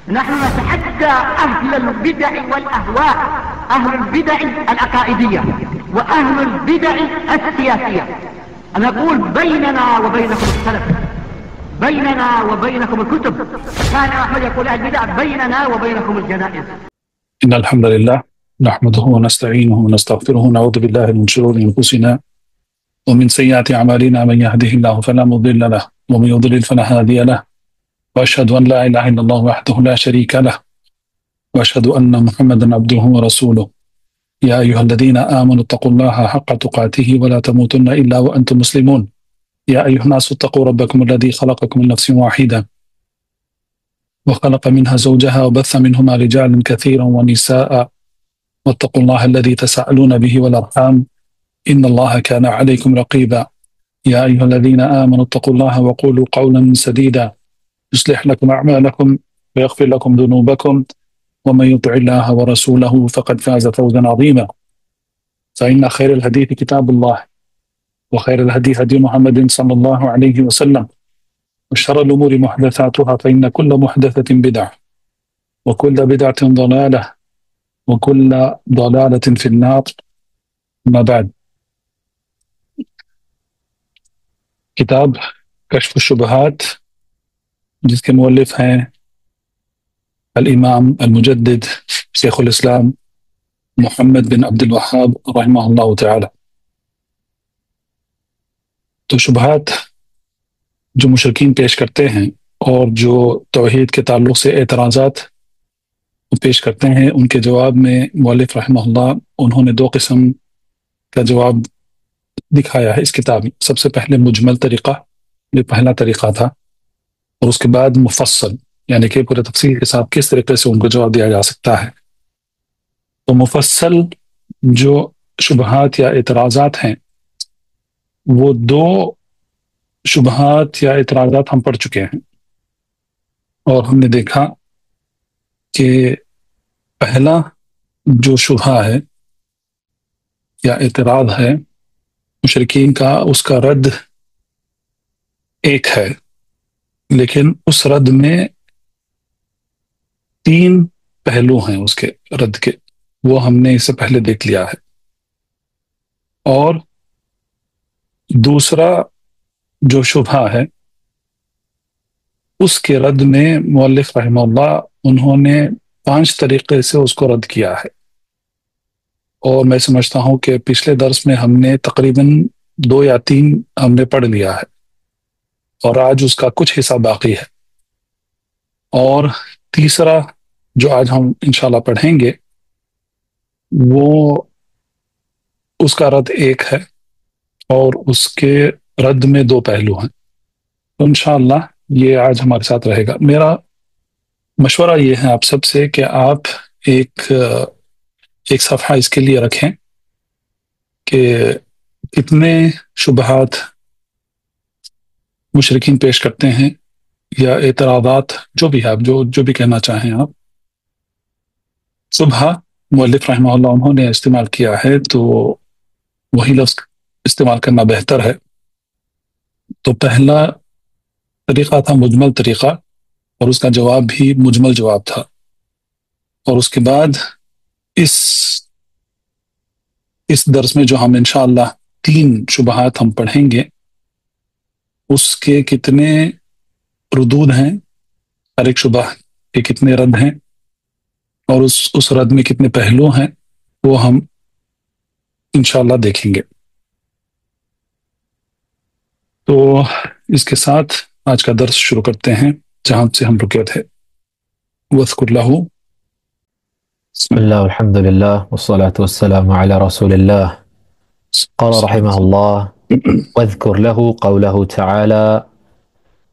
نحن نتحدى أهل البدع والأهواء، أهل البدع العقائدية وأهل البدع السياسية. نقول بيننا وبينكم السلف، بيننا وبينكم الكتب. كان أحمد يقول البدع بيننا وبينكم الجنائز. إن الحمد لله نحمده ونستعينه ونستغفره ونعوذ بالله من شرور أنفسنا ومن سيئات أعمالنا، من يهده الله فلا مضل له ومن يضلل فلا هادي له، وأشهد أن لا إله إلا الله وحده لا شريك له، وأشهد أن محمدا عبده ورسوله. يا أيها الذين آمنوا اتقوا الله حق تقاته ولا تموتن إلا وأنتم مسلمون. يا أيها الناس اتقوا ربكم الذي خلقكم من نفس واحدة وخلق منها زوجها وبث منهما رجالا كثيرا ونساء، واتقوا الله الذي تساءلون به والأرحام إن الله كان عليكم رقيبا. يا أيها الذين آمنوا اتقوا الله وقولوا قولا سديدا يصلح لكم أعمالكم ويغفر لكم ذنوبكم، ومن يطع الله ورسوله فقد فاز فوزا عظيما. فإن خير الحديث كتاب الله، وخير الهدي هدي محمد صلى الله عليه وسلم، وشر الأمور محدثاتها، فإن كل محدثة بدعة وكل بدعة ضلالة وكل ضلالة في النار. ما بعد، کتاب کشف الشبہات جس کے مؤلف ہیں الامام المجدد شیخ الاسلام محمد بن عبد الوہاب رحمہ اللہ تعالی. تو شبہات جو مشرکین پیش کرتے ہیں اور جو توحید کے تعلق سے اعتراضات پیش کرتے ہیں، ان کے جواب میں مؤلف رحمہ اللہ انہوں نے دو قسم کا جواب دکھایا ہے اس کتاب میں. سب سے پہلے مجمل طریقہ، یہ پہلا طریقہ تھا، اور اس کے بعد مفصل، یعنی کہ پورے تفصیل کے ساتھ کس طریقے سے ان کو جواب دیا جا سکتا ہے. تو مفصل جو شبہات یا اعتراضات ہیں، وہ دو شبہات یا اعتراضات ہم پڑھ چکے ہیں، اور ہم نے دیکھا کہ پہلا جو شبہہ ہے یا اعتراض ہے مشرکین کا، اس کا رد ایک ہے، لیکن اس رد میں تین پہلو ہیں اس کے رد کے، وہ ہم نے اس سے پہلے دیکھ لیا ہے. اور دوسرا جو شبہہ ہے اس کے رد میں مؤلف رحمہ اللہ انہوں نے 5 طریقے سے اس کو رد کیا ہے. اور میں سمجھتا ہوں کہ پچھلے درس میں ہم نے تقریباً 2 یا 3 ہم نے پڑھ لیا ہے، اور آج اس کا کچھ حصہ باقی ہے. اور تیسرا جو آج ہم انشاءاللہ پڑھیں گے، وہ اس کا رد ایک ہے، اور اس کے رد میں 2 پہلو ہیں. تو انشاءاللہ یہ آج ہمارے ساتھ رہے گا. میرا مشورہ یہ ہے آپ سب سے کہ آپ ایک صفحہ اس کے لیے رکھیں کہ کتنے شبہات مشرکین پیش کرتے ہیں یا اعتراضات، جو بھی ہے، آپ جو بھی کہنا چاہیں آپ. صبح مؤلف رحمہ اللہ انہوں نے استعمال کیا ہے، تو وہی لفظ استعمال کرنا بہتر ہے. تو پہلا طریقہ تھا مجمل طریقہ، اور اس کا جواب بھی مجمل جواب تھا. اور اس کے بعد اس درس میں جو ہم انشاءاللہ 3 شبہات ہم پڑھیں گے، اس کے کتنے ردود ہیں، ہر ایک شبہ کے کتنے رد ہیں، اور اس رد میں کتنے پہلو ہیں، وہ ہم انشاءاللہ دیکھیں گے. تو اس کے ساتھ آج کا درس شروع کرتے ہیں جہاں سے ہم رکے تھے. وَاذْكُرْ لَهُ. بسم الله والحمد لله والصلاة والسلام على رسول الله. قال رحمه الله: واذكر له قوله تعالى: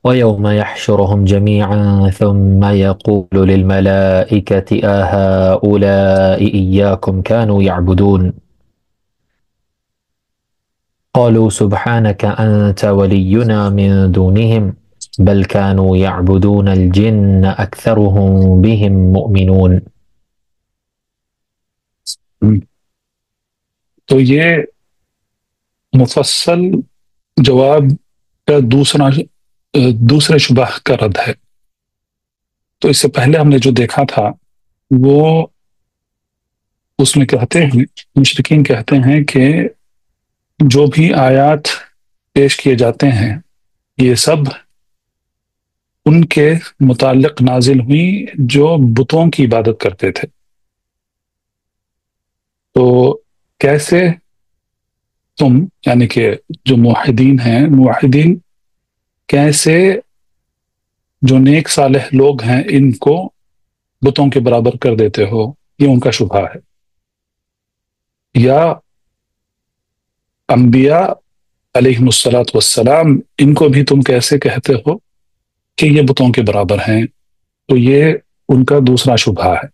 ويوم يحشرهم جميعا ثم يقول للملائكة أهؤلاء إياكم كانوا يعبدون قالوا سبحانك أنت ولينا من دونهم بل كانوا يعبدون الجن أكثرهم بهم مؤمنون. تو یہ مفصل جواب کا دوسرے شبہ کا رد ہے. تو اس سے پہلے ہم نے جو دیکھا تھا وہ اس میں کہتے ہیں، مشرکین کہتے ہیں کہ جو بھی آیات پیش کیے جاتے ہیں یہ سب ان کے متعلق نازل ہوئی جو بتوں کی عبادت کرتے تھے. تو کیسے تم، یعنی کہ جو موحدین ہیں، موحدین کیسے جو نیک صالح لوگ ہیں ان کو بتوں کے برابر کر دیتے ہو؟ یہ ان کا شبہ ہے. یا انبیاء علیہم الصلاۃ والسلام ان کو بھی تم کیسے کہتے ہو کہ یہ بتوں کے برابر ہیں؟ تو یہ ان کا دوسرا شبہ ہے.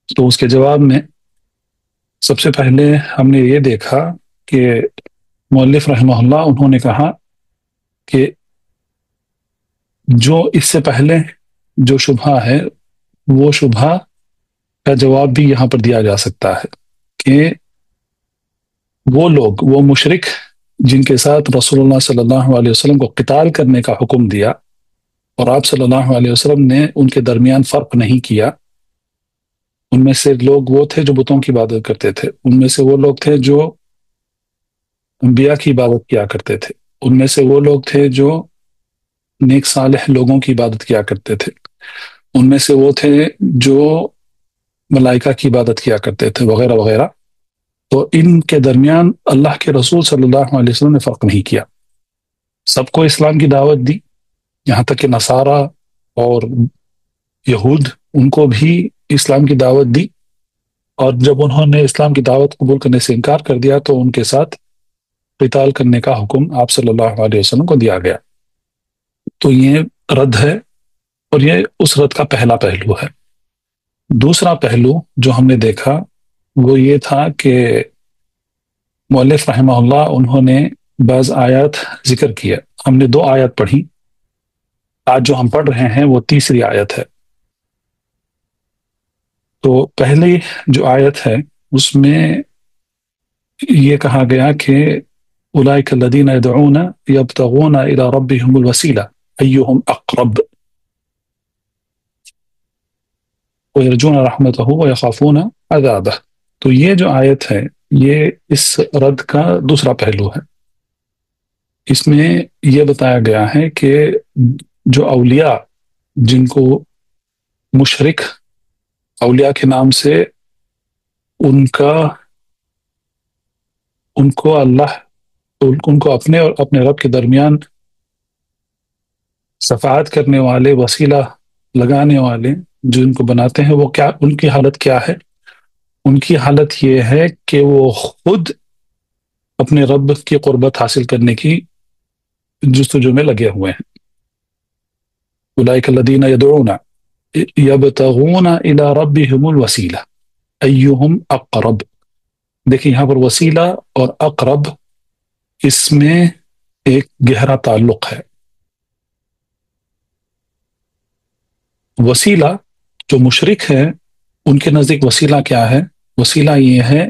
تو اس کے جواب میں سب سے پہلے ہم نے یہ دیکھا کہ مؤلف رحمہ اللہ انہوں نے کہا کہ جو اس سے پہلے جو شبہ ہے وہ شبہ کا جواب بھی یہاں پر دیا جا سکتا ہے کہ وہ لوگ، وہ مشرک جن کے ساتھ رسول اللہ صلی اللہ علیہ وسلم کو قتال کرنے کا حکم دیا اور آپ صلی اللہ علیہ وسلم نے ان کے درمیان فرق نہیں کیا، ان میں سے لوگ وہ تھے جو بتوں کی عبادت کرتے تھے، ان میں سے وہ لوگ تھے جو انبیاء کی عبادت کیا کرتے تھے، ان میں سے وہ لوگ تھے جو نیک صالح لوگوں کی عبادت کیا کرتے تھے، ان میں سے وہ تھے جو ملائکہ کی عبادت کیا کرتے تھے، وغیرہ وغیرہ. تو ان کے درمیان اللہ کے رسول صلی اللہ علیہ وسلم نے فرق نہیں کیا، سب کو اسلام کی دعوت دی، یہاں تک کہ نصارہ اور یہود ان کو بھی اسلام کی دعوت دی، اور جب انہوں نے اسلام کی دعوت قبول کرنے سے انکار کر دیا تو ان کے ساتھ قتال کرنے کا حکم آپ صلی اللہ علیہ وسلم کو دیا گیا. تو یہ رد ہے، اور یہ اس رد کا پہلا پہلو ہے. دوسرا پہلو جو ہم نے دیکھا وہ یہ تھا کہ مؤلف رحمہ اللہ انہوں نے بعض آیات ذکر کیا. ہم نے 2 آیات پڑھی، آج جو ہم پڑھ رہے ہیں وہ تیسری آیت ہے. تو پہلی جو آیت ہے اس میں یہ کہا گیا کہ اولئک الذین یدعون یبتغون الی ربہم الوسیلہ ایہم اقرب ویرجون رحمتہ ویخافون عذابہ. تو یہ جو آیت ہے یہ اس رد کا دوسرا پہلو ہے. اس میں یہ بتایا گیا ہے کہ جو اولیاء جن کو مشرک اولیاء کے نام سے ان کو اللہ، ان کو اپنے اور اپنے رب کے درمیان شفاعت کرنے والے، وسیلہ لگانے والے جو ان کو بناتے ہیں، وہ کیا ان کی حالت کیا ہے؟ ان کی حالت یہ ہے کہ وہ خود اپنے رب کی قربت حاصل کرنے کی جستجو میں لگے ہوئے ہیں. اولئک الذین یدعون یبتغون الی ربہم الوسیلہ ایہم اقرب. دیکھیں یہاں پر وسیلہ اور اقرب اس میں ایک گہرا تعلق ہے. وسیلہ جو مشرک ہے ان کے نزدیک وسیلہ کیا ہے؟ وسیلہ یہ ہے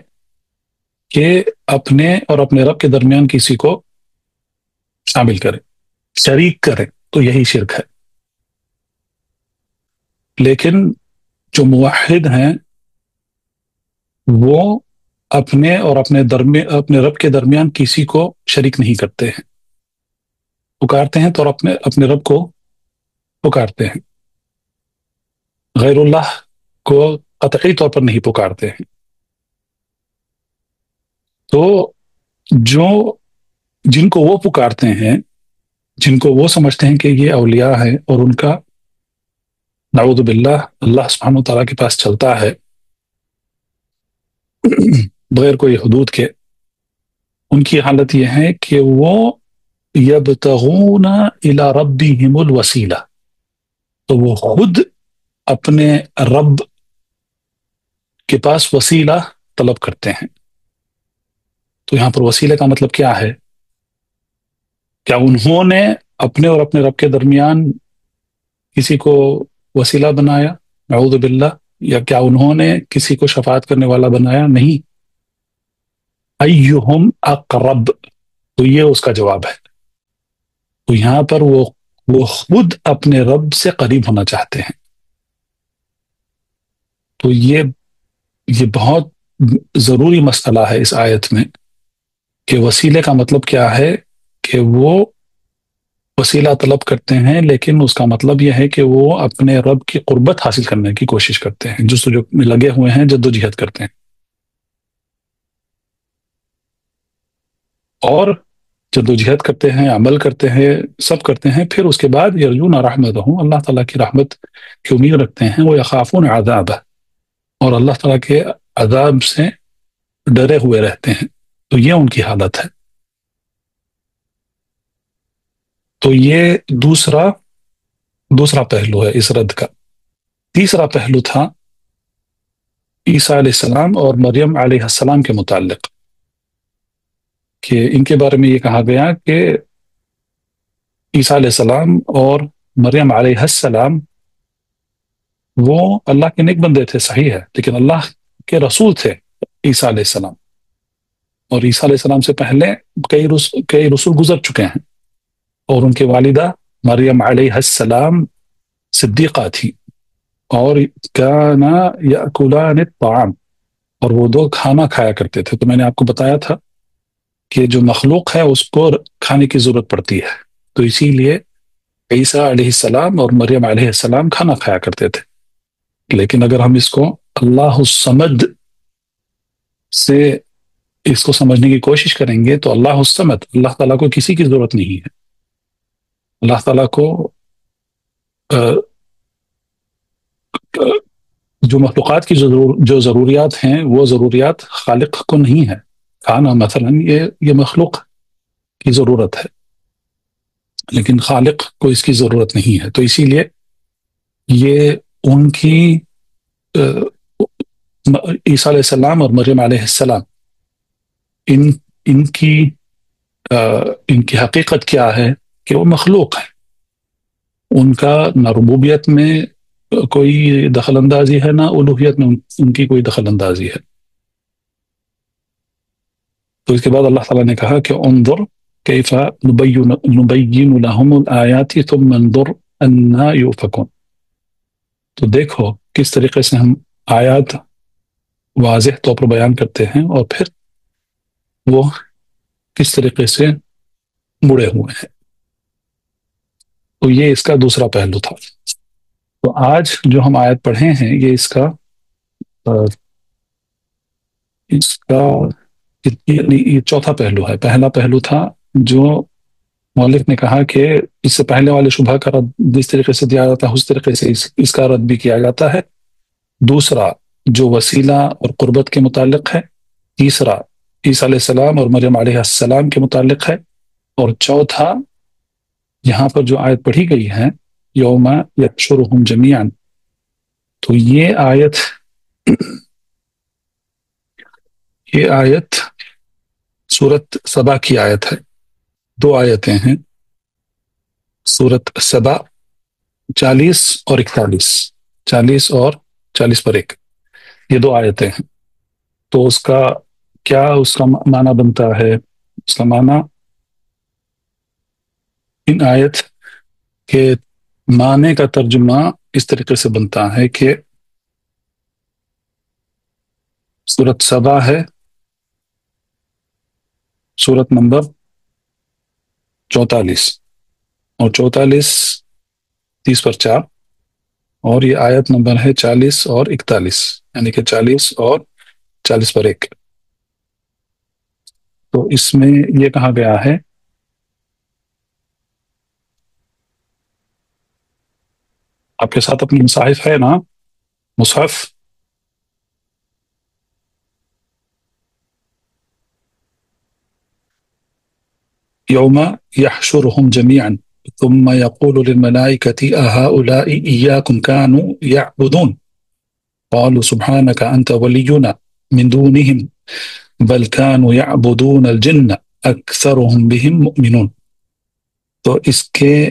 کہ اپنے اور اپنے رب کے درمیان کسی کو شامل کرے، شریک کرے، تو یہی شرک ہے. لیکن جو موحد ہیں وہ اپنے اور اپنے رب کے درمیان کسی کو شریک نہیں کرتے ہیں، پکارتے ہیں تو اور اپنے رب کو پکارتے ہیں، غیر اللہ کو قطعی طور پر نہیں پکارتے ہیں. تو جن کو وہ پکارتے ہیں، جن کو وہ سمجھتے ہیں کہ یہ اولیاء ہیں اور ان کا نعوذ باللہ اللہ سبحانہ و تعالیٰ کے پاس چلتا ہے بغیر کوئی حدود کے، ان کی حالت یہ ہے کہ وہ یبتغون الی ربہم الوسیلہ، تو وہ خود اپنے رب کے پاس وسیلہ طلب کرتے ہیں. تو یہاں پر وسیلے کا مطلب کیا ہے؟ کیا انہوں نے اپنے اور اپنے رب کے درمیان کسی کو وسیلہ بنایا؟ نعوذ باللہ. یا کیا انہوں نے کسی کو شفاعت کرنے والا بنایا؟ نہیں. ایہم اقرب، تو یہ اس کا جواب ہے. تو یہاں پر وہ وہ خود اپنے رب سے قریب ہونا چاہتے ہیں۔ تو یہ بہت ضروری مسئلہ ہے اس آیت میں کہ وسیلے کا مطلب کیا ہے، کہ وہ وسیلہ طلب کرتے ہیں، لیکن اس کا مطلب یہ ہے کہ وہ اپنے رب کی قربت حاصل کرنے کی کوشش کرتے ہیں، جستجو میں لگے ہوئے ہیں، جد و جہد کرتے ہیں، اور جد و جہد کرتے ہیں، عمل کرتے ہیں، سب کرتے ہیں۔ پھر اس کے بعد یرجون رحمتہ، اللہ تعالیٰ کی رحمت کی امید رکھتے ہیں، وہ یخافون عذابہ، اور اللہ تعالیٰ کے عذاب سے ڈرے ہوئے رہتے ہیں۔ تو یہ ان کی حالت ہے۔ تو یہ دوسرا پہلو ہے اس رد کا۔ تیسرا پہلو تھا عیسیٰ علیہ السلام اور مریم علیہ السلام کے متعلق، کہ ان کے بارے میں یہ کہا گیا کہ عیسیٰ علیہ السلام اور مریم علیہ السلام وہ اللہ کے نیک بندے تھے، صحیح ہے، لیکن اللہ کے رسول تھے عیسیٰ علیہ السلام، اور عیسیٰ علیہ السلام سے پہلے کئی رسول گزر چکے ہیں، اور ان کے والدہ مریم علیہ السلام صدیقہ تھی، اور کانا یاکلان الطعام، اور وہ دو کھانا کھایا کرتے تھے۔ تو میں نے آپ کو بتایا تھا کہ جو مخلوق ہے اس کو کھانے کی ضرورت پڑتی ہے، تو اسی لیے عیسیٰ علیہ السلام اور مریم علیہ السلام کھانا کھایا کرتے تھے۔ لیکن اگر ہم اس کو اللہ الصمد سے اس کو سمجھنے کی کوشش کریں گے تو اللہ الصمد، اللہ تعالیٰ کو کسی کی ضرورت نہیں ہے۔ اللہ تعالیٰ کو جو مخلوقات کی جو ضروریات ہیں وہ ضروریات خالق کو نہیں ہے۔ کھانا مثلا یہ مخلوق کی ضرورت ہے، لیکن خالق کو اس کی ضرورت نہیں ہے۔ تو اسی لیے یہ ان کی عیسیٰ علیہ السلام اور مریم علیہ السلام ان کی حقیقت کیا ہے کہ وہ مخلوق ہیں، ان کا نہ ربوبیت میں کوئی دخل اندازی ہے، نہ الوہیت میں ان کی کوئی دخل اندازی ہے۔ تو اس کے بعد اللہ تعالیٰ نے کہا کہ انظر کیف نبین لهم الآیات ثم انظر انا یؤفکون، تو دیکھو کس طریقے سے ہم آیات واضح طور پر بیان کرتے ہیں اور پھر وہ کس طریقے سے مڑے ہوئے ہیں۔ تو یہ اس کا دوسرا پہلو تھا۔ تو آج جو ہم آیت پڑھے ہیں یہ اس کا یہ چوتھا پہلو ہے۔ پہلا پہلو تھا جو مؤلف نے کہا کہ اس سے پہلے والے شبہ کا رد جس طریقے سے دیا جاتا ہے اس طریقے سے اس کا رد بھی کیا جاتا ہے۔ دوسرا جو وسیلہ اور قربت کے متعلق ہے۔ تیسرا عیسیٰ علیہ السلام اور مریم علیہ السلام کے متعلق ہے۔ اور چوتھا یہاں پر جو آیت پڑھی گئی ہے یوم یحشرہم جمیعا، تو یہ آیت سورۃ سبا کی آیت ہے۔ دو آیتیں ہیں، سورۃ سبا 40 اور 41، 40 اور 40 پر 1، یہ دو آیتیں ہیں۔ تو اس کا معنی بنتا ہے، اس کا معنی ان آیت کے معنی کا ترجمہ اس طریقے سے بنتا ہے کہ سورۃ سبا ہے، سورت نمبر 44، اور 44 30 پر 4، اور یہ آیت نمبر ہے 40 اور 41، یعنی کہ 40 اور 40 پر 1۔ تو اس میں یہ کہا گیا ہے آپ کے ساتھ اپنی مصاحف ہے نا، مصحف یوم یحشرہم جمیعا ثم یقول للملائکۃ اہؤلاء ایاکم کانوا یعبدون قالوا سبحانک انت ولینا من دونہم بل كانوا يعبدون الجن اکثرهم بهم مؤمنون۔ تو اس کے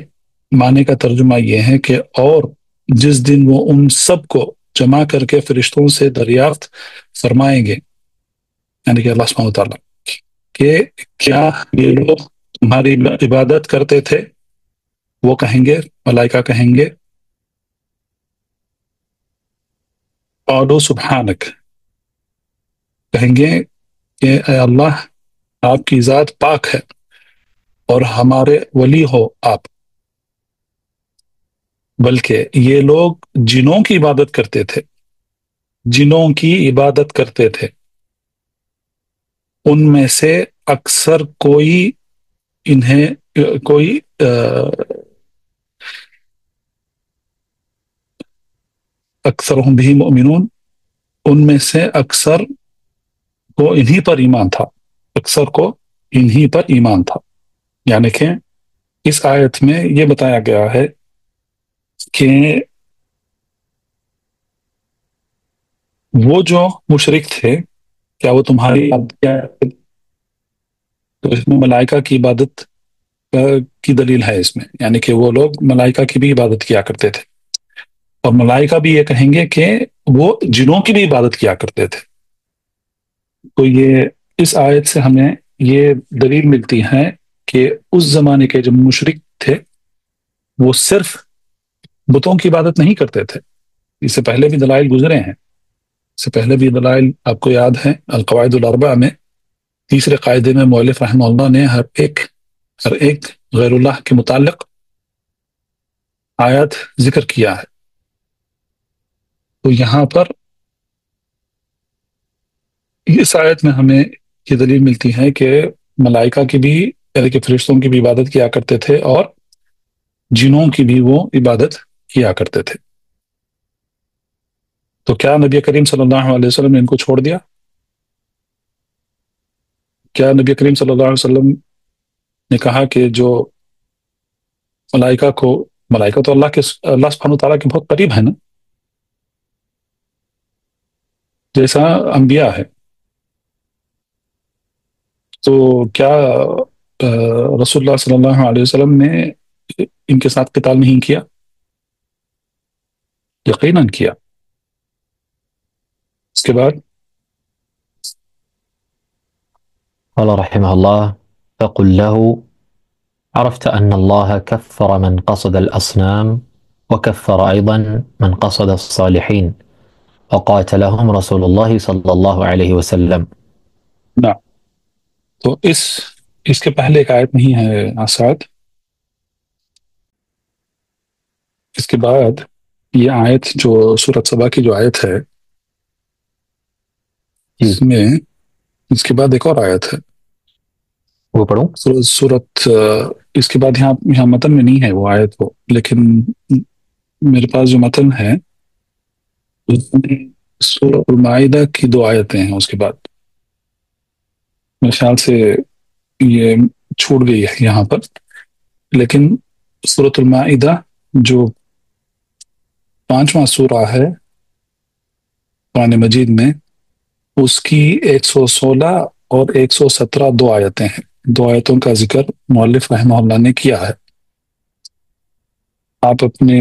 معنی کا ترجمہ یہ ہے کہ اور جس دن وہ ان سب کو جمع کر کے فرشتوں سے دریافت فرمائیں گے، یعنی کہ اللہ سبحانہ وتعالیٰ، کہ کیا یہ لوگ تمہاری عبادت کرتے تھے وہ کہیں گے، ملائکہ کہیں گے قالوا سبحانک، کہیں گے کہ اے اللہ آپ کی ذات پاک ہے اور ہمارے ولی ہو آپ، بلکہ یہ لوگ جنوں کی عبادت کرتے تھے، جنوں کی عبادت کرتے تھے، ان میں سے اکثر اکثرهم به مؤمنون، ان میں سے اکثر کو انہی پر ایمان تھا، اکثر کو انہی پر ایمان تھا۔ یعنی کہ اس آیت میں یہ بتایا گیا ہے کہ وہ جو مشرک تھے، کیا وہ تمہاری تو اس میں ملائکہ کی عبادت کی دلیل ہے اس میں، یعنی کہ وہ لوگ ملائکہ کی بھی عبادت کیا کرتے تھے، اور ملائکہ بھی یہ کہیں گے کہ وہ جنوں کی بھی عبادت کیا کرتے تھے۔ تو یہ اس آیت سے ہمیں یہ دلیل ملتی ہے کہ اس زمانے کے جو مشرک تھے وہ صرف بتوں کی عبادت نہیں کرتے تھے، اس سے پہلے بھی دلائل گزرے ہیں، اس سے پہلے بھی دلائل آپ کو یاد ہیں، القواعد الاربعہ میں تیسرے قاعدے میں مؤلف رحمہ اللہ نے ہر ایک غیر اللہ کے متعلق آیات ذکر کیا ہے۔ تو یہاں پر اس آیت میں ہمیں یہ دلیل ملتی ہے کہ ملائکہ کی بھی، یعنی کہ فرشتوں کی بھی عبادت کیا کرتے تھے اور جنوں کی بھی وہ عبادت کیا کرتے تھے۔ تو کیا نبی کریم صلی اللہ علیہ وسلم نے ان کو چھوڑ دیا؟ کیا نبی کریم صلی اللہ علیہ وسلم نے کہا کہ جو ملائکہ تو اللہ سبحانہ وتعالیٰ کے بہت قریب ہے نا، جیسا انبیاء ہے، تو کیا رسول اللہ صلی اللہ علیہ وسلم نے ان کے ساتھ قتال نہیں کیا؟ یقیناً کیا۔ اس کے بعد قال رحمه الله: فقل له عرفت أن الله كفر من قصد الأصنام وكفر أيضا من قصد الصالحين وقاتلهم رسول الله صلى الله عليه وسلم۔ نعم، تو اس کے پہلے ایک آیت نہیں ہے آساد، اس کے بعد یہ آیت جو سورۃ سبا کی جو آیت ہے، اس میں اس کے بعد ایک اور آیت ہے، وہ پڑھوں؟ سورۃ اس کے بعد یہاں متن میں نہیں ہے وہ آیت وہ، لیکن میرے پاس جو متن ہے اس میں سورۃ المائدہ کی 2 آیتیں ہیں، اس کے بعد میرے خیال سے یہ چھوٹ گئی ہے یہاں پر، لیکن سورۃ المائدہ جو 5واں سورہ ہے قرآن مجید میں، اس کی 116 اور 117 2 آیتیں ہیں، 2 آیتوں کا ذکر مؤلف رحمہ اللہ نے کیا ہے۔ آپ اپنے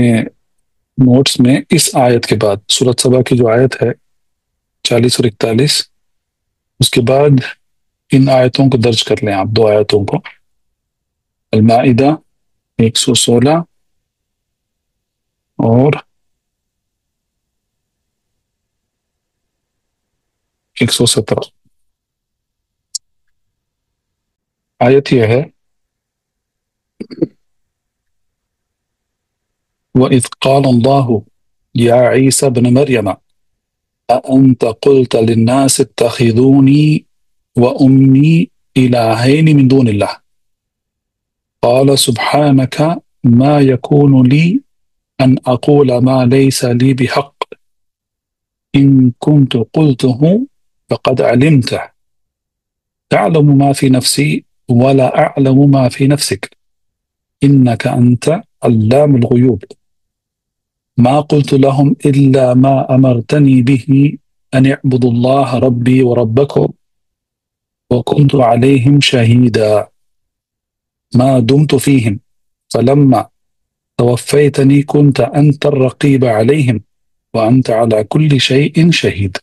نوٹس میں اس آیت کے بعد سورۃ سبا کی جو آیت ہے 40 اور 41، اس کے بعد ان آیتوں کو درج کر لیں آپ، 2 آیتوں کو، المائدہ 116 اور 117۔ آیت یہ ہے وَإِذْ قَالَ اللَّهُ يَا عِيسَى ابْنَ مَرْيَمَ أَأَنْتَ قُلْتَ لِلنَّاسِ اتَّخِذُونِي وَأُمِّي إِلَٰهَيْنِ مِن دُونِ اللَّهِ قَالَ سُبْحَانَكَ مَا يَكُونُ لِي أَنْ أَقُولَ مَا لَيْسَ لِي بِحَقٍّ إِن كُنتُ قُلْتُهُ فَقَدْ عَلِمْتَهُ تَعْلَمُ مَا فِي نَفْسِي وَلَا أَعْلَمُ مَا فِي نَفْسِكَ إِنَّكَ أَنْتَ علام الغيوب ما قلت لهم إلا ما أمرتني به أن اعبدوا الله ربي وربكم وكنت عليهم شهيدا ما دمت فيهم فلما توفيتني كنت أنت الرقيب عليهم وأنت على كل شيء شهيد۔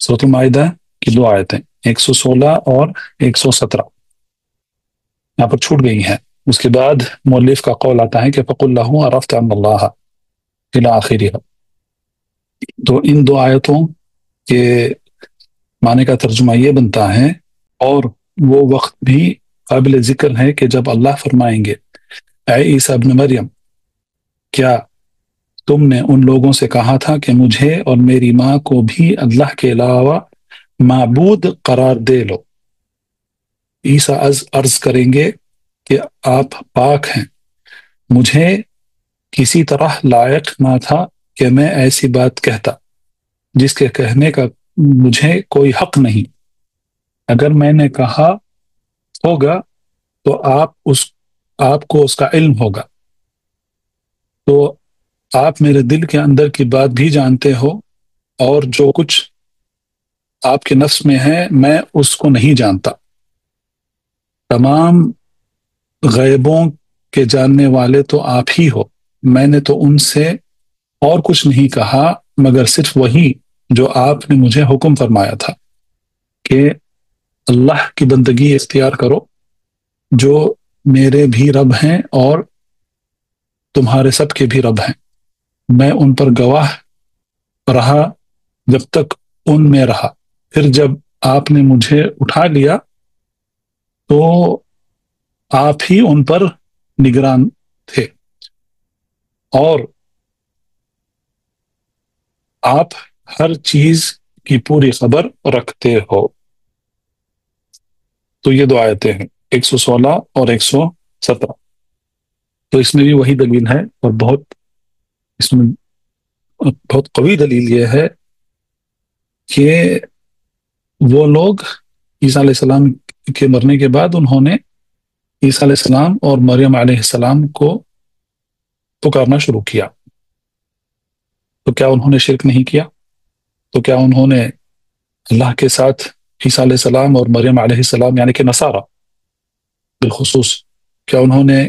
سورۃ المائدہ کی 2 آیتیں 116 اور 117 یہاں پر چھوٹ گئی ہیں، اس کے بعد مؤلف کا قول آتا ہے کہ فَقُلْ لَهُ عَرَفْتَ أَنَّ اللَّهَ إِلَى آخِرِهَا۔ تو ان دو آیتوں کے معنی کا ترجمہ یہ بنتا ہے، اور وہ وقت بھی قابل ذکر ہے کہ جب اللہ فرمائیں گے اے عیسیٰ ابن مریم، کیا تم نے ان لوگوں سے کہا تھا کہ مجھے اور میری ماں کو بھی اللہ کے علاوہ معبود قرار دے لو؟ عیسیٰ عرض کریں گے کہ آپ پاک ہیں، مجھے کسی طرح لائق نہ تھا کہ میں ایسی بات کہتا جس کے کہنے کا مجھے کوئی حق نہیں۔ اگر میں نے کہا ہوگا تو آپ کو اس کا علم ہوگا، تو آپ میرے دل کے اندر کی بات بھی جانتے ہو، اور جو کچھ آپ کے نفس میں ہے میں اس کو نہیں جانتا۔ تمام غیبوں کے جاننے والے تو آپ ہی ہو، میں نے تو ان سے اور کچھ نہیں کہا مگر صرف وہی جو آپ نے مجھے حکم فرمایا تھا کہ اللہ کی بندگی اختیار کرو، جو میرے بھی رب ہیں اور تمہارے سب کے بھی رب ہیں۔ میں ان پر گواہ رہا جب تک ان میں رہا، پھر جب آپ نے مجھے اٹھا لیا تو آپ ہی ان پر نگران تھے، اور آپ ہر چیز کی پوری خبر رکھتے ہو۔ تو یہ دو آیتیں ہیں 116 اور 117۔ تو اس میں بھی وہی دلیل ہے، اور اس میں بہت قوی دلیل یہ ہے کہ وہ لوگ عیسیٰ علیہ السلام کے مرنے کے بعد انہوں نے عیسیٰ علیہ السلام اور مریم علیہ السلام کو پکارنا شروع کیا۔ تو کیا انہوں نے شرک نہیں کیا؟ تو کیا انہوں نے اللہ کے ساتھ عیسیٰ علیہ السلام اور مریم علیہ السلام یعنی کہ نصارہ بالخصوص، کیا انہوں نے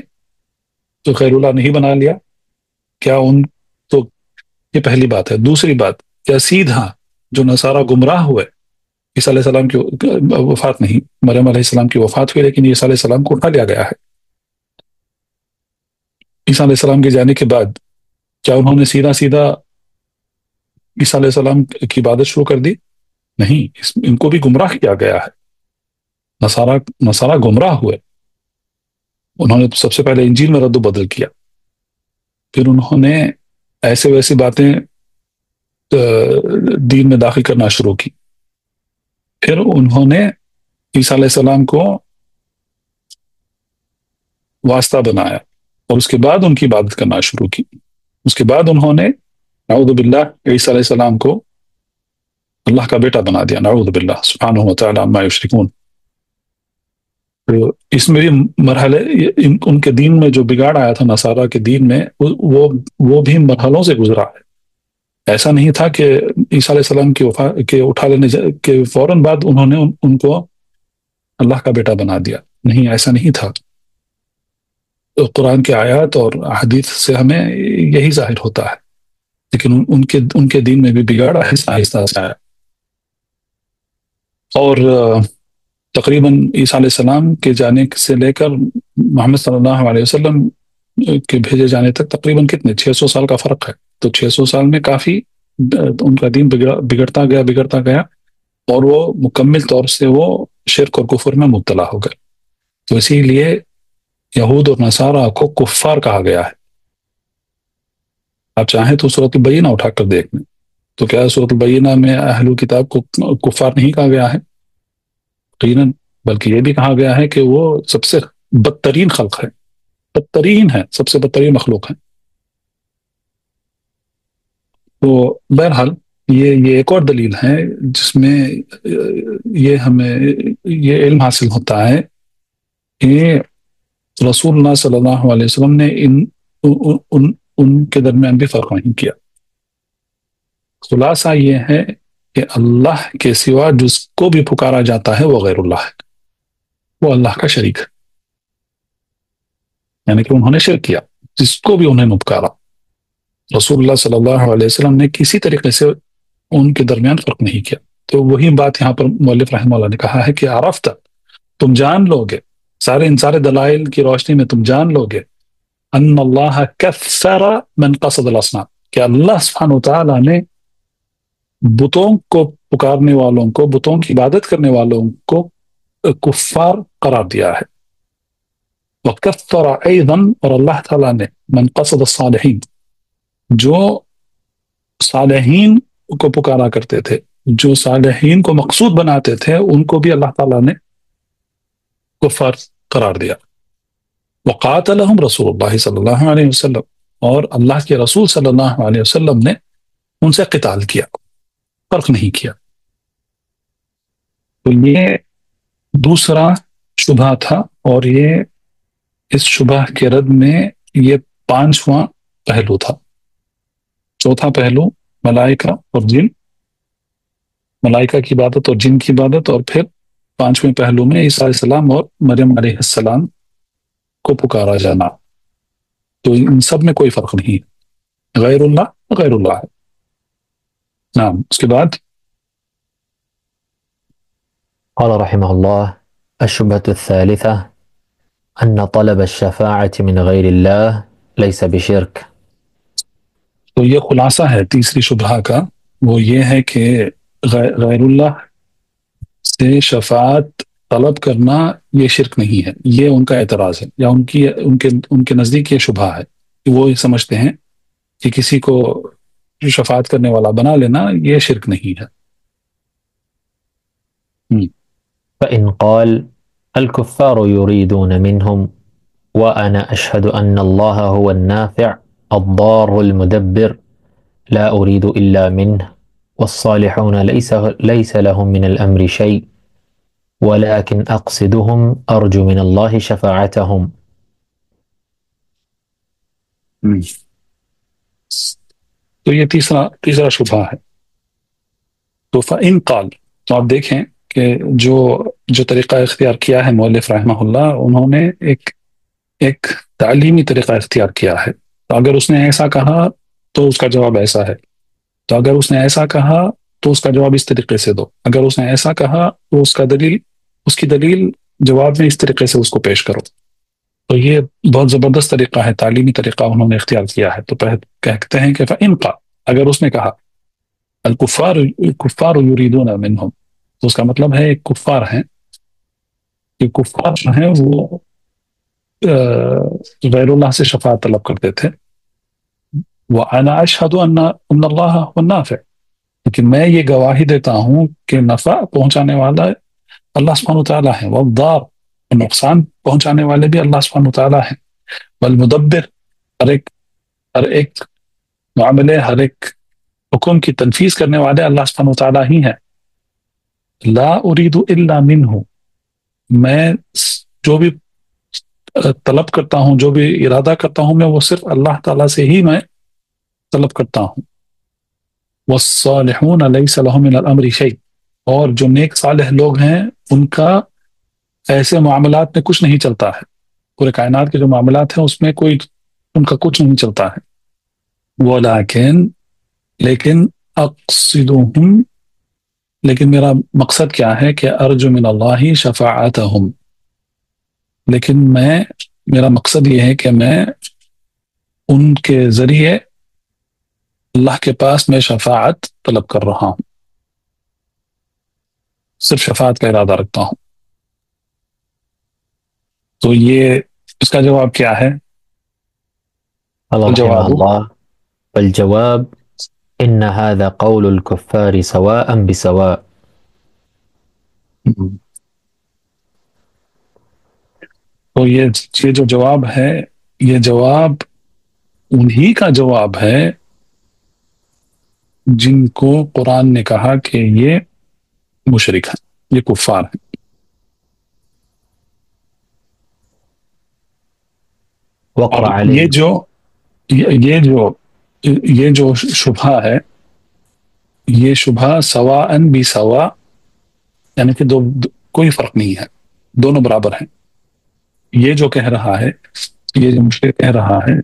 تو خیر اللہ نہیں بنا لیا؟ کیا تو یہ پہلی بات ہے۔ دوسری بات، کیا سیدھا جو نصارہ گمراہ ہوئے، عیسیٰ علیہ السلام کی وفات نہیں، مریم علیہ السلام کی وفات ہوئی لیکن عیسیٰ علیہ السلام کو اٹھا لیا گیا ہے۔ عیسیٰ علیہ السلام کے جانے کے بعد کیا انہوں نے سیدھا عیسیٰ علیہ السلام کی عبادت شروع کر دی؟ نہیں، ان کو بھی گمراہ کیا گیا ہے۔ نصارہ گمراہ ہوئے، انہوں نے سب سے پہلے انجیل میں رد و بدل کیا، پھر انہوں نے ایسے ویسی باتیں دین میں داخل کرنا شروع کی، پھر انہوں نے عیسیٰ علیہ السلام کو واسطہ بنایا، اور اس کے بعد ان کی عبادت کرنا شروع کی۔ اس کے بعد انہوں نے نعوذ باللہ عیسیٰ علیہ السلام کو اللہ کا بیٹا بنا دیا، نعوذ باللہ سبحانہ و تعالی عما یشرکون۔ اس میں بھی مرحلے، ان کے دین میں جو بگاڑ آیا تھا نصارہ کے دین میں، وہ بھی مرحلوں سے گزرا ہے۔ ایسا نہیں تھا کہ عیسیٰ علیہ السلام کے اٹھا لینے کے فوراً بعد انہوں نے ان کو اللہ کا بیٹا بنا دیا، نہیں، ایسا نہیں تھا۔ قرآن کے آیات اور حدیث سے ہمیں یہی ظاہر ہوتا ہے، لیکن ان کے دین میں بھی بگاڑ آہستہ آہستہ آیا، اور تقریباً عیسیٰ علیہ السلام کے جانے سے لے کر محمد صلی اللہ علیہ وسلم کے بھیجے جانے تک تقریباً کتنے 600 سال کا فرق ہے۔ تو 600 سال میں کافی ان کا دین بگڑتا گیا، اور وہ مکمل طور سے وہ شرک اور کفر میں مبتلا ہو گئے۔ تو اسی لیے یہود اور نصارہ کو کفار کہا گیا ہے۔ آپ چاہیں تو سورۃ البینہ اٹھا کر دیکھ لیں، تو کیا سورۃ البینہ میں اہل کتاب کو کفار نہیں کہا گیا ہے؟ یقیناً، بلکہ یہ بھی کہا گیا ہے کہ وہ سب سے بدترین خلق ہے، بدترین ہے، سب سے بدترین مخلوق ہے۔ تو بہرحال یہ ایک اور دلیل ہے جس میں ہمیں یہ علم حاصل ہوتا ہے کہ رسول اللہ صلی اللہ علیہ وسلم نے ان کے درمیان بھی فرق نہیں کیا۔ خلاصہ یہ ہے کہ اللہ کے سوا جس کو بھی پکارا جاتا ہے وہ غیر اللہ ہے، وہ اللہ کا شریک ہے، یعنی کہ انہوں نے شرک کیا، جس کو بھی انہوں نے پکارا۔ رسول اللہ صلی اللہ علیہ وسلم نے کسی طریقے سے ان کے درمیان فرق نہیں کیا۔ تو وہی بات یہاں پر مؤلف رحمہ اللہ نے کہا ہے کہ عرفت، تم جان لو گے ان سارے دلائل کی روشنی میں تم جان لو گے ان اللہ کفر من قصد الاصنام، کہ اللہ سبحانہ وتعالیٰ نے بتوں کو پکارنے والوں کو، بتوں کی عبادت کرنے والوں کو کفار قرار دیا ہے. وکفر ایضا، اور اللہ تعالیٰ نے من قصد الصالحین، جو صالحین کو پکارا کرتے تھے، جو صالحین کو مقصود بناتے تھے، ان کو بھی اللہ تعالیٰ نے کفار قرار دیا. وقاتلہم رسول اللہ صلی اللہ علیہ وسلم، اور اللہ کے رسول صلی اللہ علیہ وسلم نے ان سے قتال کیا، فرق نہیں کیا. تو یہ دوسرا شبہ تھا، اور یہ اس شبہ کے رد میں یہ 5واں پہلو تھا. چوتھا پہلو ملائکہ اور جن، ملائکہ کی عبادت اور جن کی عبادت، اور پھر 5ویں پہلو میں عیسیٰ علیہ السلام اور مریم علیہ السلام کو پکارا جانا. تو ان سب میں کوئی فرق نہیں ہے، غیر اللہ ہے. نعم. اس کے بعد قال رحمه الله: الشبهة الثالثة أن طلب الشفاعة من غير الله ليس بشرك. تو یہ خلاصہ ہے تیسری شبہ کا، وہ یہ ہے کہ غیر اللہ سے شفاعت طلب کرنا یہ شرک نہیں ہے. یہ ان کا اعتراض ہے، یا ان کے نزدیک یہ شبہ ہے کہ وہ سمجھتے ہیں کہ کسی کو شفاعت کرنے والا بنا لینا یہ شرک نہیں ہے. فإن قال الكفار يريدون منهم وأنا أشهد أن الله هو النافع الضار المدبر لا أريد إلا منه والصالحون ليس لهم من الأمر شيء ولكن أقصدهم أرجو من الله شفاعتهم. تو یہ تیسرا شبہ ہے. تو فإن قال، تو آپ دیکھیں کہ جو طریقہ اختیار کیا ہے مؤلف رحمہ اللہ، انہوں نے ایک تعلیمی طریقہ اختیار کیا ہے. تو اگر اس نے ایسا کہا تو اس کا جواب ایسا ہے، تو اگر اس نے ایسا کہا تو اس کا جواب اس طریقے سے دو، اگر اس نے ایسا کہا تو اس کی دلیل جواب میں اس طریقے سے اس کو پیش کرو. تو یہ بہت زبردست طریقہ ہے، تعلیمی طریقہ انہوں نے اختیار کیا ہے. تو کہتے ہیں کہ فإن قال، اگر اس نے کہا الکفار یریدون منہم، تو اس کا مطلب ہے ایک کفار ہیں، کہ کفار جو ہیں وہ غیر اللہ سے شفاعت طلب کرتے تھے. وَأَنَا أَشْهَدُ أَنَّ اللَّهَ هُوَ النَّافِعُ، لیکن میں یہ گواہی دیتا ہوں کہ نفع پہنچانے والا اللہ سبحانہ وتعالیٰ ہے، والضار، نقصان پہنچانے والے بھی اللہ سبحانہ وتعالیٰ ہیں، والمدبر، ہر ایک معاملے، ہر ایک حکم کی تنفیذ کرنے والے اللہ سبحانہ وتعالیٰ ہی ہیں. لا اريد الا منہ، میں جو بھی طلب کرتا ہوں، جو بھی ارادہ کرتا ہوں، میں وہ صرف اللہ تعالیٰ سے ہی میں طلب کرتا ہوں. والصالحون لیس لهم من الامر شیء، اور جو نیک صالح لوگ ہیں ان کا ایسے معاملات میں کچھ نہیں چلتا ہے، پورے کائنات کے جو معاملات ہیں اس میں ان کا کچھ نہیں چلتا ہے. لیکن اقصدهم، لیکن میرا مقصد کیا ہے کہ ارجو من اللہ شفاعتهم، لیکن میرا مقصد یہ ہے کہ میں ان کے ذریعے اللہ کے پاس میں شفاعت طلب کر رہا ہوں، صرف شفاعت کا ارادہ رکھتا ہوں. تو یہ اس کا جواب کیا ہے؟ الجواب إن هذا قول الكفار سواء بسواء. تو یہ جو جواب ہے، یہ جواب انہی کا جواب ہے جن کو قرآن نے کہا کہ یہ مشرک ہیں، یہ کفار ہیں. یہ جو شبہ ہے، یہ شبہ سواء بسواء، یعنی کہ کوئی فرق نہیں ہے، دونوں برابر ہیں. یہ جو کہہ رہا ہے، یہ جو مشرک کہہ رہا ہے،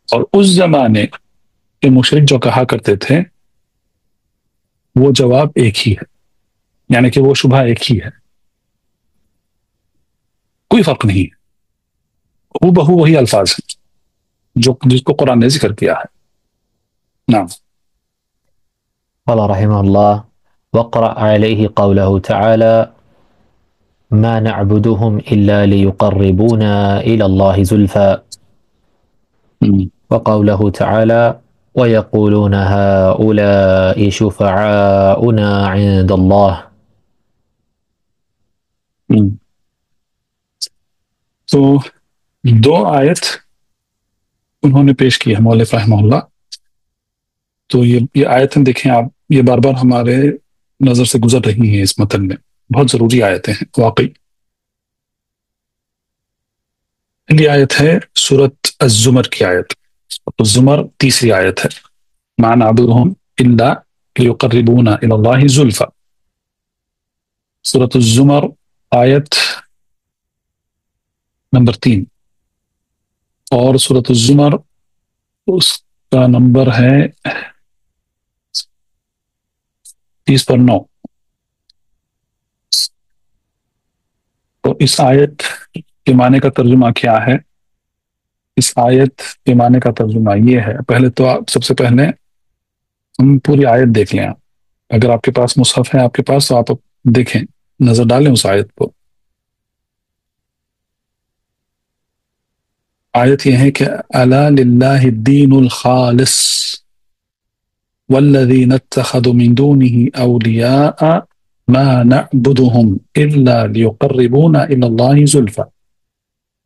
اور اس زمانے کے مشرک جو کہا کرتے تھے، وہ جواب ایک ہی ہے، یعنی کہ وہ شبہ ایک ہی ہے. کوئی فرق نہیں ہے، ہو بہو وہی الفاظ ہیں جس کو قرآن نے ذکر کیا ہے. نعم. قال رحمه الله: واقرأ عليه قوله تعالى: ما نعبدهم إلا ليقربونا إلى الله زلفى، وقوله تعالى: ويقولون هؤلاء شفعاؤنا عند الله. تو دو آیت انہوں نے پیش کی ہے مؤلف رحمہ اللہ. تو یہ آیتیں دیکھیں آپ، یہ بار بار ہمارے نظر سے گزر رہی ہیں اس متن میں، بہت ضروری آیتیں ہیں واقعی. پہلی آیت ہے سورۃ الزمر کی آیت. الزمر تیسری آیت ہے. ما نعبدهم الا ليقربونا الى الله زلفى. سورۃ الزمر آیت نمبر 3، اور سورۃ الزمر اس کا نمبر ہے 30/9. تو اس آیت کے معنی کا ترجمہ کیا ہے؟ اس آیت کے معنی کا ترجمہ یہ ہے، پہلے تو آپ سب سے پہلے ہم پوری آیت دیکھ لیں. اگر آپ کے پاس مصحف ہے آپ کے پاس تو آپ دیکھیں، نظر ڈالیں اس آیت کو. آیت یہ ہے کہ الا للہ الدین الخالص والذین اتخذوا من دونه اولیاء ما نعبدهم الا ليقربونا الى الله زلفى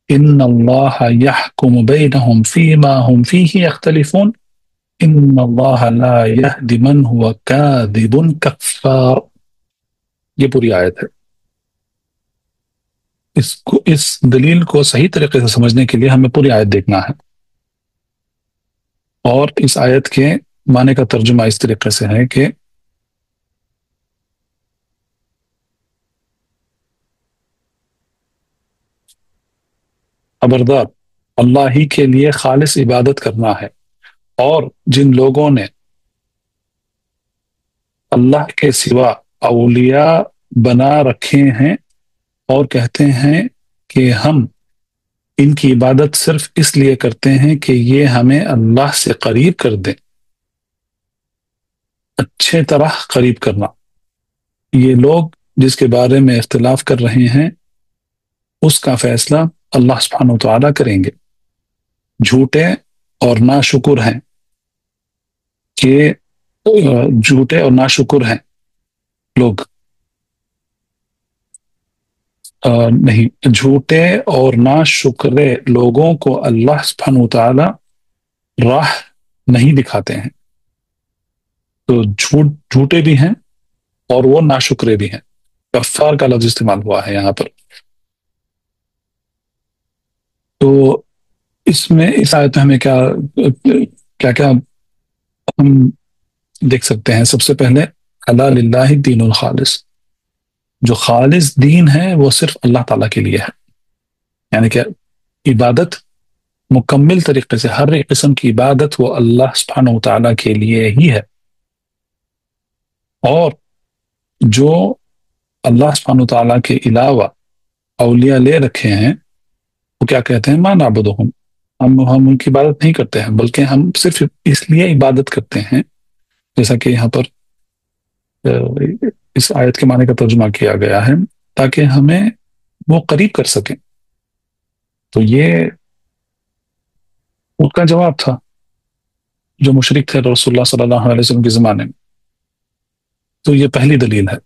ان الله يحكم بينهم فيما هم فيه يختلفون ان الله لا يهدي من هو كاذب كفار. یہ پوری آیت ہے. اس دلیل کو صحیح طریقے سے سمجھنے کے لیے ہمیں پوری آیت دیکھنا ہے. اور اس آیت کے معنی کا ترجمہ اس طریقے سے ہے کہ خبردار، اللہ ہی کے لیے خالص عبادت کرنا ہے، اور جن لوگوں نے اللہ کے سوا اولیاء بنا رکھے ہیں اور کہتے ہیں کہ ہم ان کی عبادت صرف اس لیے کرتے ہیں کہ یہ ہمیں اللہ سے قریب کر دیں، اچھے طرح قریب کرنا. یہ لوگ جس کے بارے میں اختلاف کر رہے ہیں اس کا فیصلہ اللہ سبحانہ و تعالیٰ کریں گے. جھوٹے اور ناشکر ہیں کہ جھوٹے اور ناشکر ہیں لوگ نہیں، جھوٹے اور ناشکرے لوگوں کو اللہ سبحانہ و تعالیٰ راہ نہیں دکھاتے ہیں. تو جھوٹے بھی ہیں اور وہ ناشکرے بھی ہیں. کفار کا لفظ استعمال ہوا ہے یہاں پر. تو اس میں اس آیت میں ہمیں کیا ہم دیکھ سکتے ہیں؟ سب سے پہلے الا للہ الدین الخالص، جو خالص دین ہے وہ صرف اللہ تعالیٰ کے لیے ہے. یعنی کہ عبادت مکمل طریقے سے، ہر ایک قسم کی عبادت وہ اللہ سبحانہ و تعالیٰ کے لیے ہی ہے. اور جو اللہ سبحانہ و تعالیٰ کے علاوہ اولیاء لے رکھے ہیں وہ کیا کہتے ہیں؟ ما نعبدہم، ہم ان کی عبادت نہیں کرتے ہیں، بلکہ ہم صرف اس لیے عبادت کرتے ہیں، جیسا کہ یہاں پر اس آیت کے معنی کا ترجمہ کیا گیا ہے، تاکہ ہمیں وہ قریب کر سکیں. تو یہ ان کا جواب تھا جو مشرک تھے رسول اللہ صلی اللہ علیہ وسلم کے زمانے میں. تو یہ پہلی دلیل ہے.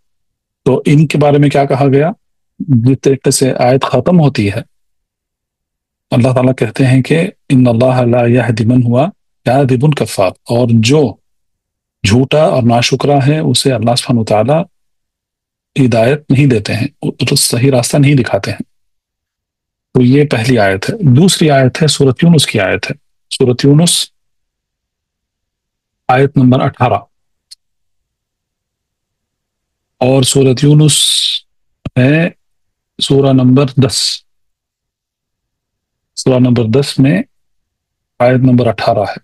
تو ان کے بارے میں کیا کہا گیا؟ جس طریقے سے آیت ختم ہوتی ہے اللہ تعالیٰ کہتے ہیں کہ ان اللہ لا یہدی من ہوا کاذب کفار، اور جو جھوٹا اور ناشکرا ہے اسے اللہ سبحانہ وتعالیٰ ہدایت نہیں دیتے ہیں، صحیح راستہ نہیں دکھاتے ہیں. تو یہ پہلی آیت ہے. دوسری آیت ہے سورۃ یونس کی آیت ہے. سورۃ یونس آیت نمبر 18، اور سورۃ یونس ہے سورہ نمبر 10. سورہ نمبر 10 میں آیت نمبر 18 ہے.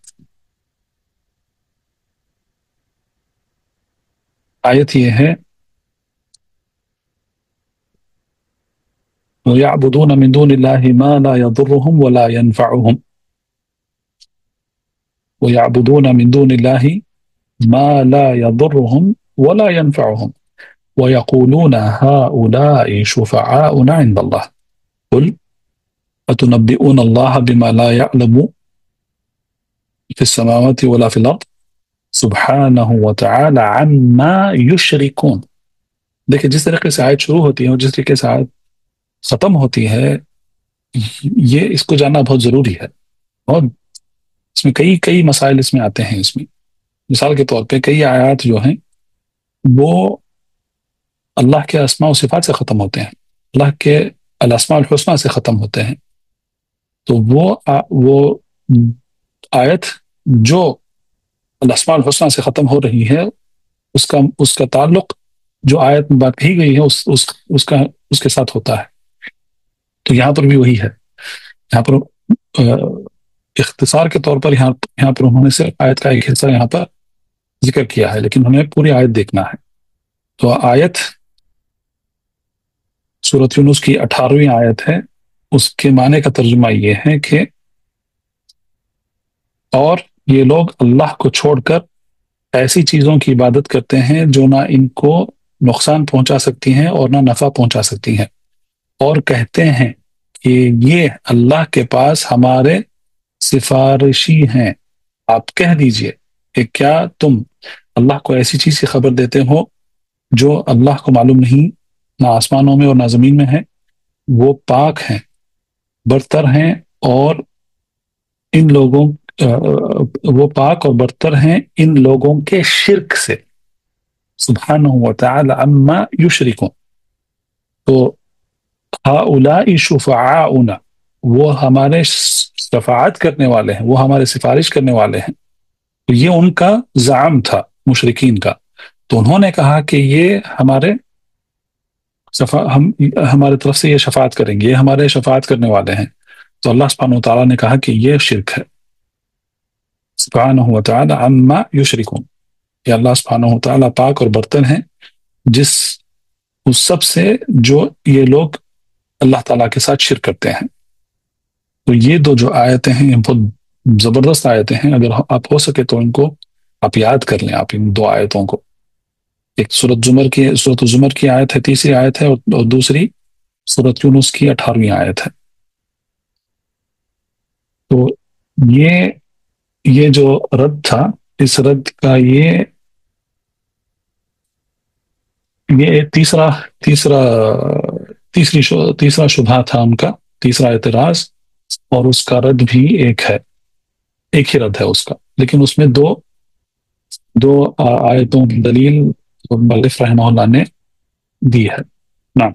آیت یہ ہے وَيَعْبُدُونَ مِن دُونِ اللَّهِ مَا لَا يَضُرُّهُمْ وَلَا يَنْفَعُهُمْ وَيَعْبُدُونَ مِن دُونِ اللَّهِ مَا لَا يَضُرُّهُمْ وَلَا يَنْفَعُهُمْ وَيَقُولُونَ هَؤُلَاءِ شُفَعَاؤُنَا عِندَ اللَّهِ قُلْ أَتُنَبِّئُونَ اللَّهَ بِمَا لَا يَعْلَمُ فِي السَّمَاوَاتِ وَلَا فِي الْأَرْضِ سُبْحَانَهُ وَتَعَالَى عَمَّا يُشْرِكُونَ. دیکھیں جس طریقے سے آیت شروع ہوتی ہے اور جس طریقے سے آیت ختم ہوتی ہے، یہ اس کو جاننا بہت ضروری ہے. اور اس میں کئی مسائل اس میں آتے ہیں. اس میں مثال کے طور پہ کئی آیات جو ہیں وہ اللہ کے اسماء و صفات سے ختم ہوتے ہیں، اللہ کے الاسماء الحسنہ سے ختم ہوتے ہیں. تو وہ آیت جو الاسماء الحسنہ سے ختم ہو رہی ہے اس کا تعلق جو آیت میں بات کہی گئی ہے اس کے ساتھ ہوتا ہے. تو یہاں پر بھی وہی ہے. یہاں پر اختصار کے طور پر یہاں پر انہوں نے صرف آیت کا ایک حصہ یہاں پر ذکر کیا ہے، لیکن انہیں پوری آیت دیکھنا ہے. تو آیت سورۃ یونس کی 18ویں آیت ہے. اس کے معنی کا ترجمہ یہ ہے کہ اور یہ لوگ اللہ کو چھوڑ کر ایسی چیزوں کی عبادت کرتے ہیں جو نہ ان کو نقصان پہنچا سکتی ہیں اور نہ نفع پہنچا سکتی ہیں، اور کہتے ہیں کہ یہ اللہ کے پاس ہمارے سفارشی ہیں. آپ کہہ دیجئے کہ کیا تم اللہ کو ایسی چیز کی خبر دیتے ہو جو اللہ کو معلوم نہیں، نہ آسمانوں میں اور نہ زمین میں ہے. وہ پاک ہیں، برتر ہیں، اور وہ پاک اور برتر ہیں ان لوگوں کے شرک سے. سبحانہ وتعالی عما یشرکون. تو ہؤلاء شفعاؤنا، وہ ہمارے شفاعت کرنے والے ہیں، وہ ہمارے سفارش کرنے والے ہیں. تو یہ ان کا زعم تھا مشرکین کا. تو انہوں نے کہا کہ یہ ہمارے طرف سے یہ شفاعت کریں گے، یہ ہمارے شفاعت کرنے والے ہیں. تو اللہ سبحانہ وتعالیٰ نے کہا کہ یہ شرک ہے. سبحانہ وتعالی عما یشرکون. کہ اللہ سبحانہ وتعالیٰ پاک اور برتر ہیں اس سب سے جو یہ لوگ اللہ تعالیٰ کے ساتھ شرک کرتے ہیں. تو یہ جو آیتیں ہیں یہ بہت زبردست آیتیں ہیں. اگر آپ ہو سکے تو ان کو آپ یاد کر لیں، آپ ان دو آیتوں کو. ایک سورۃ الزمر کی آیت ہے، تیسری آیت ہے، اور دوسری سورۃ یونس کی 18ویں آیت ہے. تو یہ جو رد تھا، اس رد کا یہ تیسرا شبہ تھا ان کا، تیسرا اعتراض. اور اس کا رد بھی ایک ہی رد ہے اس کا، لیکن اس میں دو آیتوں کی دلیل مؤلف رحمہ اللہ نے دی ہے. نعم.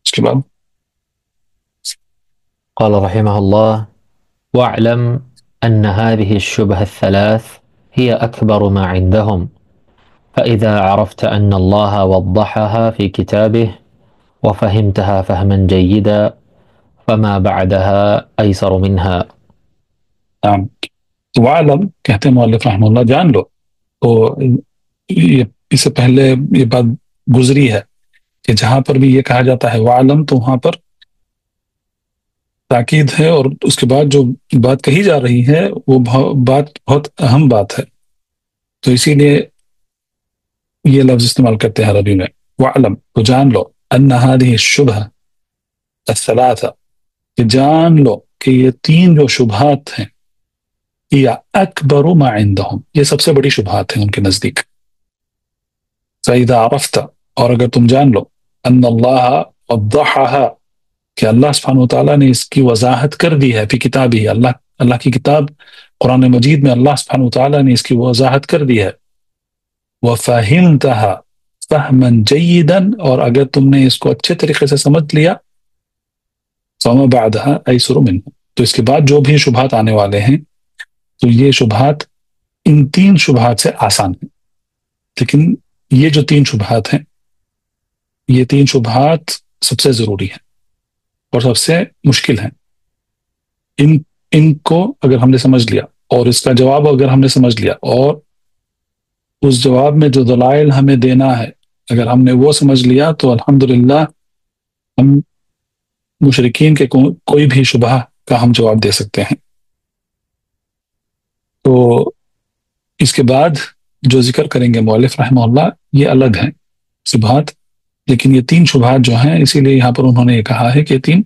اس کے بعد قال رحمه الله: واعلم أن هذه الشبه الثلاث هي أكبر ما عندهم، فإذا عرفت أن الله وضحها في كتابه وفهمتها فهما جيدا فما بعدها أيسر منها. نعم. وعلم کہتے ہیں مؤلف رحمہ اللہ، جان لو. تو اس سے پہلے یہ بات گزری ہے کہ جہاں پر بھی یہ کہا جاتا ہے وعلم، تو وہاں پر تاکید ہے، اور اس کے بعد جو بات کہی جا رہی ہے وہ بات بہت اہم بات ہے. تو اسی لیے یہ لفظ استعمال کرتے ہیں عربی میں، وعلم. تو جان لو، ان هذه الشبہ الثلاثہ، کہ جان لو کہ یہ تین جو شبہات ہیں، یا اکبر ما عندهم، یہ سب سے بڑی شبہات ہیں ان کے نزدیک. فاذا عرفت، اور اگر تم جان لو، ان اللہ وضحها، کہ اللہ سبحانہ وتعالیٰ نے اس کی وضاحت کر دی ہے فی کتاب ہی، اللہ کی کتاب قرآن مجید میں اللہ سبحانہ وتعالیٰ نے اس کی وضاحت کر دی ہے. وَفَهِمْتَهَا فَهْمًا جَيِّدًا، اور اگر تم نے اس کو اچھے طریقے سے سمجھ لیا، فَمَا بَعْدَهَا أَيْسُرُ مِنْهُ، تو اس کے بعد جو بھی شبہات آنے والے ہیں، تو یہ شبہات ان تین شبہات سے آسان ہیں. لیکن یہ جو تین شبہات ہیں، یہ تین شبہات سب سے ضروری ہیں اور سب سے مشکل ہیں. ان کو اگر ہم نے سمجھ لیا، اور اس کا جواب اگر ہم نے سمجھ لیا، اور اس جواب میں جو دلائل ہمیں دینا ہے اگر ہم نے وہ سمجھ لیا، تو الحمدللہ ہم مشرکین کے کوئی بھی شبہ کا ہم جواب دے سکتے ہیں۔ تو اس کے بعد جو ذکر کریں گے مؤلف رحمہ اللہ یہ الگ ہیں شبہات، لیکن یہ 3 شبہات جو ہیں اسی لیے یہاں پر انہوں نے یہ کہا ہے کہ 3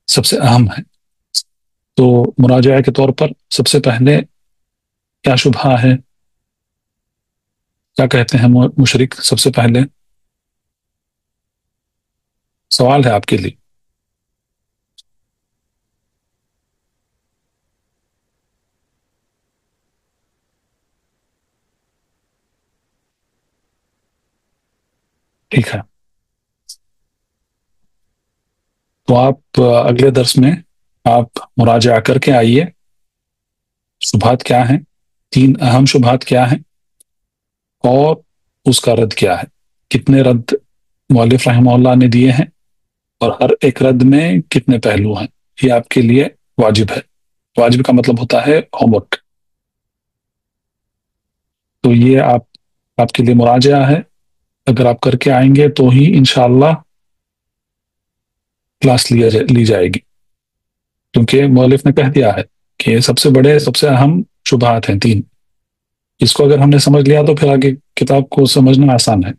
سب سے اہم ہیں۔ تو مراجعہ کے طور پر سب سے پہلے کیا شبہ ہے، کیا کہتے ہیں مشرک؟ سب سے پہلے سوال ہے آپ کے لیے، ٹھیک ہے؟ تو آپ اگلے درس میں آپ مراجعہ کر کے آئیے شبہات کیا ہیں، 3 اہم شبہات کیا ہیں، اور اس کا رد کیا ہے، کتنے رد مؤلف رحمہ اللہ نے دیے ہیں، اور ہر ایک رد میں کتنے پہلو ہیں۔ یہ آپ کے لیے واجب ہے۔ واجب کا مطلب ہوتا ہے ہوم ورک۔ تو یہ آپ کے لیے مراجعہ ہے، اگر آپ کر کے آئیں گے تو ہی انشاءاللہ کلاس لی جائے گی، کیونکہ مؤلف نے کہہ دیا ہے کہ یہ سب سے بڑے سب سے اہم شبہات ہیں 3۔ اس کو اگر ہم نے سمجھ لیا تو پھر آگے کتاب کو سمجھنا آسان ہے،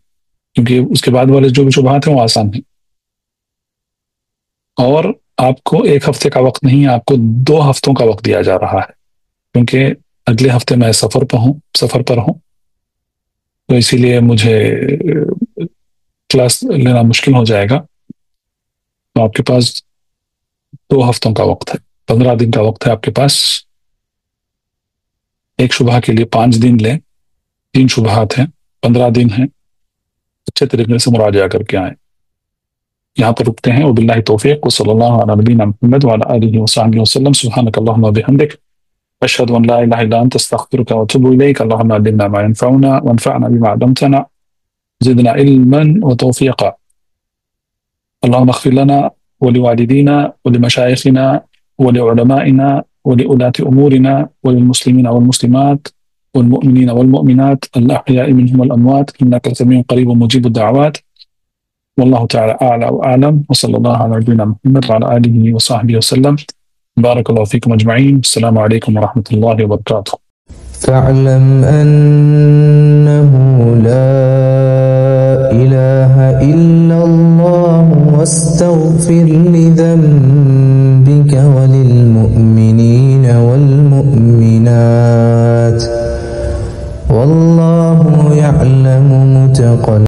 کیونکہ اس کے بعد والے جو بھی شبہات ہیں وہ آسان ہیں۔ اور آپ کو 1 ہفتے کا وقت نہیں، آپ کو 2 ہفتوں کا وقت دیا جا رہا ہے، کیونکہ اگلے ہفتے میں سفر پر ہوں، تو اسی لیے مجھے کلاس لینا مشکل ہو جائے گا۔ تو آپ کے پاس 2 ہفتوں کا وقت ہے، 15 دن کا وقت ہے آپ کے پاس۔ ایک شبہ کے لیے 5 دن لیں، 3 شبہات ہیں، 15 دن ہیں، اچھے طریقے سے مراجعہ کر کے آئیں۔ یہاں پر رکتے ہیں، وباللہ توفیق، وصلی اللہ علی نبینا محمد وعلی آلہ وصحبہ وسلم، سبحانک اللہم وبحمدک، اشہد ان لا الہ الا انت، استغفرک واتوب الیک، اللہم علمنا ما ينفعنا وانفعنا بما علمتنا، زدنا علما وتوفیقا، اللہم اغفر لنا ولوالدینا ولمشائخنا ولعلمائنا ولولاة امورنا وللمسلمین والمسلمات والمؤمنین والمؤمنات الاحیاء منهم والاموات انک سمیع قریب مجیب الدعوات، واللہ تعالی اعلی واعلم، وصلی اللہ علی نبینا محمد وعلی آلہ وصحبہ وسلم، بارک اللہ فیکم اجمعین، السلام علیکم ورحمۃ اللہ وبرکاتہ۔ فاعلم انه لا اله الا الله واستغفر لذنبك وللمؤمنين والمؤمنات والله يعلم متقلبكم